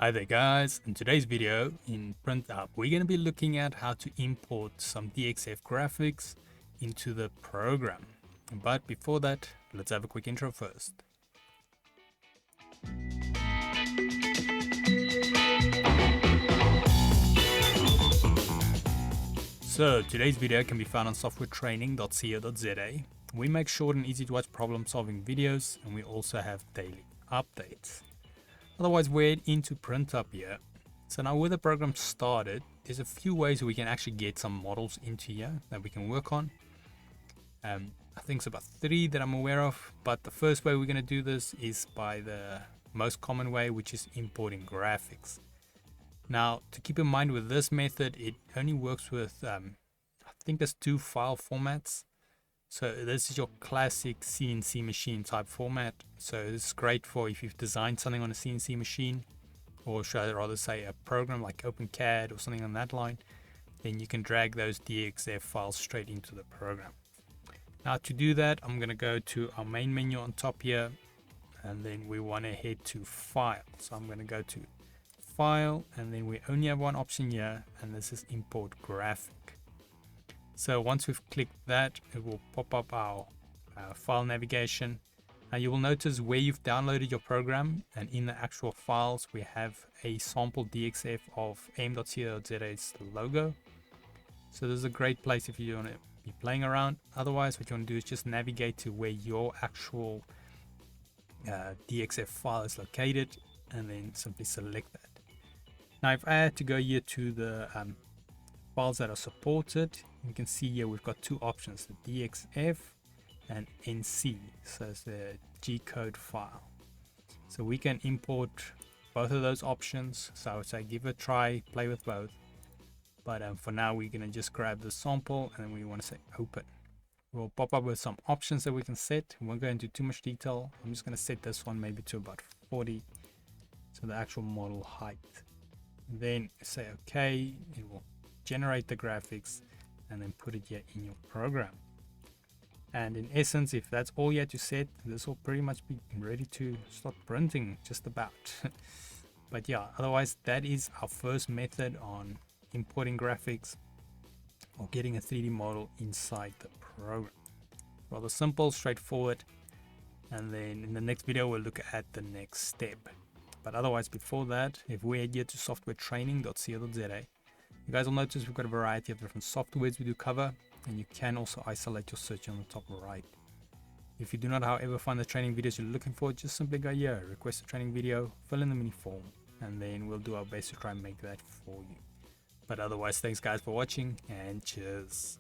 Hi there guys, in today's video in PrintUP we're going to be looking at how to import some DXF graphics into the program. But before that, let's have a quick intro first. So today's video can be found on softwaretraining.co.za. We make short and easy to watch problem solving videos, and we also have daily updates. Otherwise, we're into PrintUP here. So now with the program started, there's a few ways we can actually get some models into here that we can work on. I think it's about 3 that I'm aware of, but the first way we're going to do this is by the most common way, which is importing graphics. Now, to keep in mind with this method, it only works with, I think there's 2 file formats. So this is your classic CNC machine type format. So it's great for if you've designed something on a CNC machine, or should I rather say a program like OpenCAD or something on that line, then you can drag those DXF files straight into the program. Now to do that, I'm going to go to our main menu on top here, and then we want to head to File. So I'm going to go to File, and then we only have one option here, and this is Import Graphic. So once we've clicked that, it will pop up our file navigation. Now you will notice where you've downloaded your program, and in the actual files we have a sample DXF of aim.co.za's logo. So this is a great place if you want to be playing around. Otherwise, what you want to do is just navigate to where your actual DXF file is located, and then simply select that. Now if I had to go here to the files that are supported, you can see here we've got 2 options, the DXF and NC, so it's the G-code file. So we can import both of those options. So I would say give it a try, play with both, but for now we're going to just grab the sample, and then we want to say open. We'll pop up with some options that we can set. We won't go into too much detail. I'm just going to set this one maybe to about 40, so the actual model height. Then say okay, it will generate the graphics and then put it here in your program. And in essence, if that's all you had to set, this will pretty much be ready to start printing just about. But yeah, otherwise that is our first method on importing graphics or getting a 3D model inside the program. Rather simple, straightforward, and then in the next video we'll look at the next step. But otherwise, before that, if we head here to softwaretraining.co.za, you guys will notice we've got a variety of different softwares we do cover, and you can also isolate your search on the top right. If you do not, however, find the training videos you're looking for, just simply go here, request a training video, fill in the mini form, and then we'll do our best to try and make that for you. But otherwise, thanks guys for watching, and cheers.